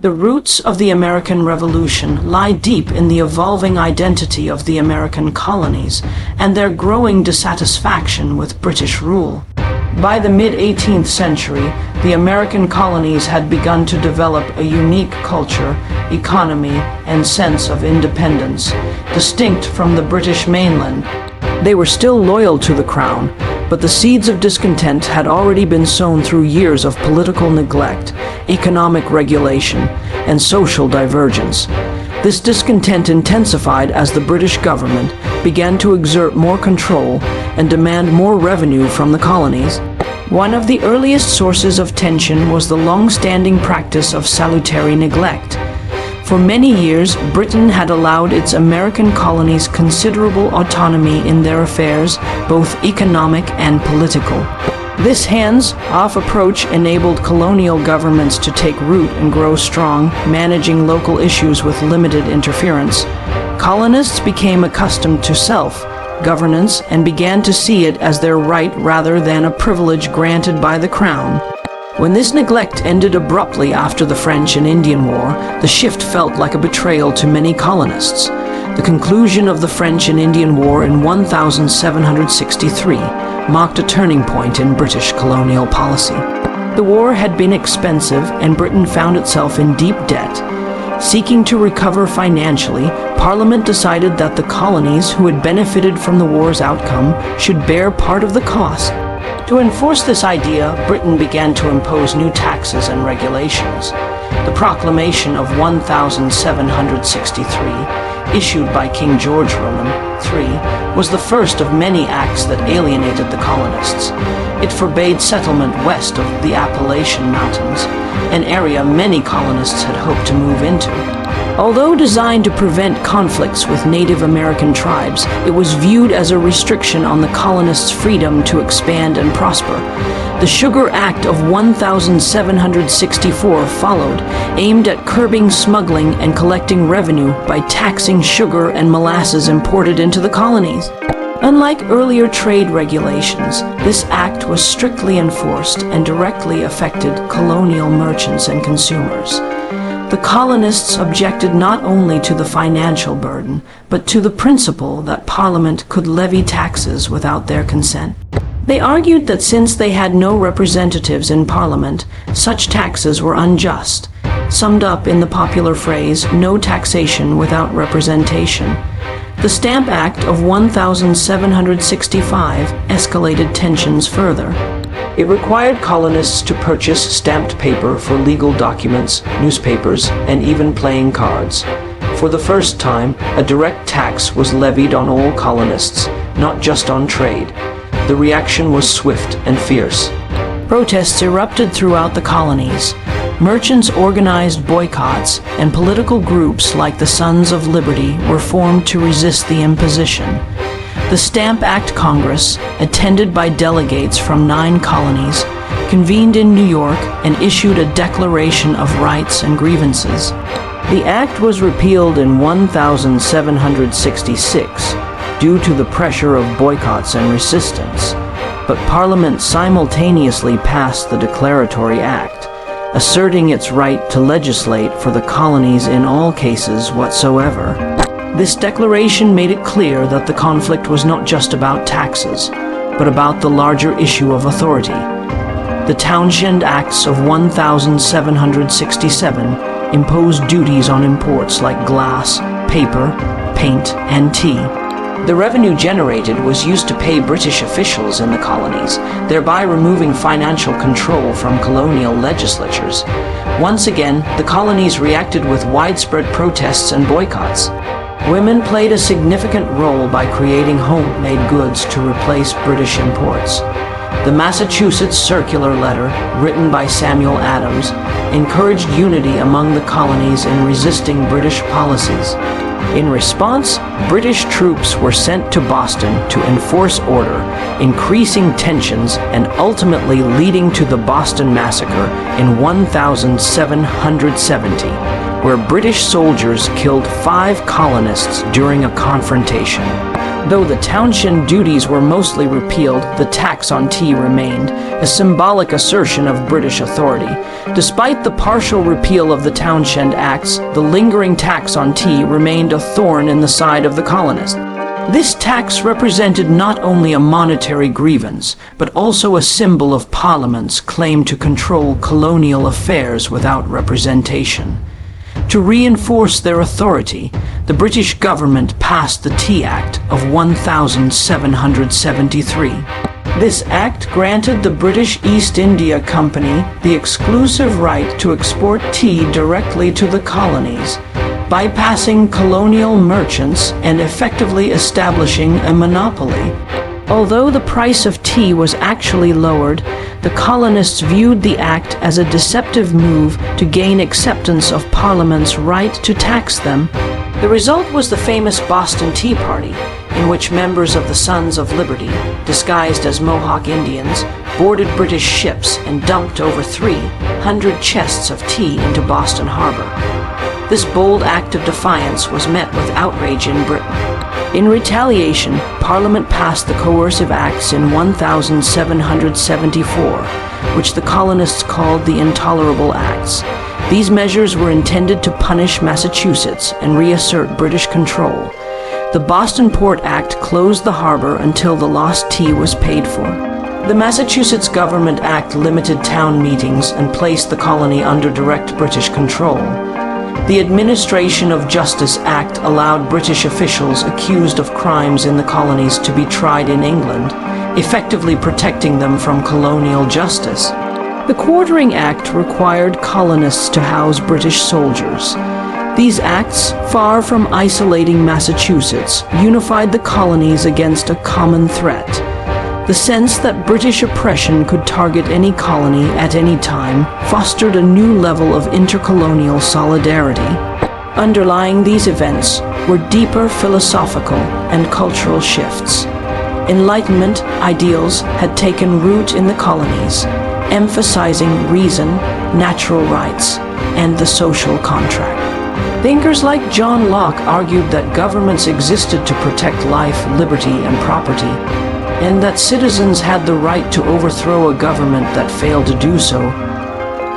The roots of the American Revolution lie deep in the evolving identity of the American colonies and their growing dissatisfaction with British rule. By the mid-18th century, the American colonies had begun to develop a unique culture, economy, and sense of independence, distinct from the British mainland. They were still loyal to the crown, but the seeds of discontent had already been sown through years of political neglect, economic regulation, and social divergence. This discontent intensified as the British government began to exert more control and demand more revenue from the colonies. One of the earliest sources of tension was the long-standing practice of salutary neglect. For many years, Britain had allowed its American colonies considerable autonomy in their affairs, both economic and political. This hands-off approach enabled colonial governments to take root and grow strong, managing local issues with limited interference. Colonists became accustomed to self-governance and began to see it as their right rather than a privilege granted by the crown. When this neglect ended abruptly after the French and Indian War, the shift felt like a betrayal to many colonists. The conclusion of the French and Indian War in 1763 marked a turning point in British colonial policy. The war had been expensive, and Britain found itself in deep debt. Seeking to recover financially, Parliament decided that the colonies who had benefited from the war's outcome should bear part of the cost. To enforce this idea, Britain began to impose new taxes and regulations. The Proclamation of 1763, issued by King George Roman III, was the first of many acts that alienated the colonists. It forbade settlement west of the Appalachian Mountains, an area many colonists had hoped to move into. Although designed to prevent conflicts with Native American tribes, it was viewed as a restriction on the colonists' freedom to expand and prosper. The Sugar Act of 1764 followed, aimed at curbing smuggling and collecting revenue by taxing sugar and molasses imported into the colonies. Unlike earlier trade regulations, this act was strictly enforced and directly affected colonial merchants and consumers. The colonists objected not only to the financial burden, but to the principle that Parliament could levy taxes without their consent. They argued that since they had no representatives in Parliament, such taxes were unjust, summed up in the popular phrase, "no taxation without representation." The Stamp Act of 1765 escalated tensions further. It required colonists to purchase stamped paper for legal documents, newspapers, and even playing cards. For the first time, a direct tax was levied on all colonists, not just on trade. The reaction was swift and fierce. Protests erupted throughout the colonies. Merchants organized boycotts, and political groups like the Sons of Liberty were formed to resist the imposition. The Stamp Act Congress, attended by delegates from 9 colonies, convened in New York and issued a Declaration of Rights and Grievances. The act was repealed in 1766 due to the pressure of boycotts and resistance, but Parliament simultaneously passed the Declaratory Act, asserting its right to legislate for the colonies in all cases whatsoever. This declaration made it clear that the conflict was not just about taxes, but about the larger issue of authority. The Townshend Acts of 1767 imposed duties on imports like glass, paper, paint, and tea. The revenue generated was used to pay British officials in the colonies, thereby removing financial control from colonial legislatures. Once again, the colonies reacted with widespread protests and boycotts. Women played a significant role by creating homemade goods to replace British imports. The Massachusetts Circular Letter, written by Samuel Adams, encouraged unity among the colonies in resisting British policies. In response, British troops were sent to Boston to enforce order, increasing tensions and ultimately leading to the Boston Massacre in 1770, where British soldiers killed 5 colonists during a confrontation. Though the townshend duties were mostly repealed, the tax on tea remained, a symbolic assertion of British authority. Despite the partial repeal of the Townshend Acts, the lingering tax on tea remained a thorn in the side of the colonists. This tax represented not only a monetary grievance, but also a symbol of Parliament's claim to control colonial affairs without representation. To reinforce their authority, the British government passed the Tea Act of 1773. This act granted the British East India Company the exclusive right to export tea directly to the colonies, bypassing colonial merchants and effectively establishing a monopoly. Although the price of tea was actually lowered, the colonists viewed the act as a deceptive move to gain acceptance of Parliament's right to tax them. The result was the famous Boston Tea Party, in which members of the Sons of Liberty, disguised as Mohawk Indians, boarded British ships and dumped over 300 chests of tea into Boston Harbor. This bold act of defiance was met with outrage in Britain. In retaliation, Parliament passed the Coercive Acts in 1774, which the colonists called the Intolerable Acts. These measures were intended to punish Massachusetts and reassert British control. The Boston Port Act closed the harbor until the lost tea was paid for. The Massachusetts Government Act limited town meetings and placed the colony under direct British control. The Administration of Justice Act allowed British officials accused of crimes in the colonies to be tried in England, effectively protecting them from colonial justice. The Quartering Act required colonists to house British soldiers. These acts, far from isolating Massachusetts, unified the colonies against a common threat. The sense that British oppression could target any colony at any time fostered a new level of intercolonial solidarity. Underlying these events were deeper philosophical and cultural shifts. Enlightenment ideals had taken root in the colonies, emphasizing reason, natural rights, and the social contract. Thinkers like John Locke argued that governments existed to protect life, liberty, and property, and that citizens had the right to overthrow a government that failed to do so.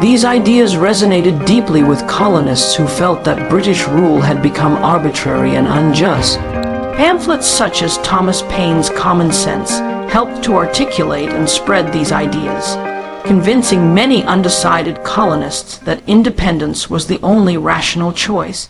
These ideas resonated deeply with colonists who felt that British rule had become arbitrary and unjust. Pamphlets such as Thomas Paine's Common Sense helped to articulate and spread these ideas, convincing many undecided colonists that independence was the only rational choice.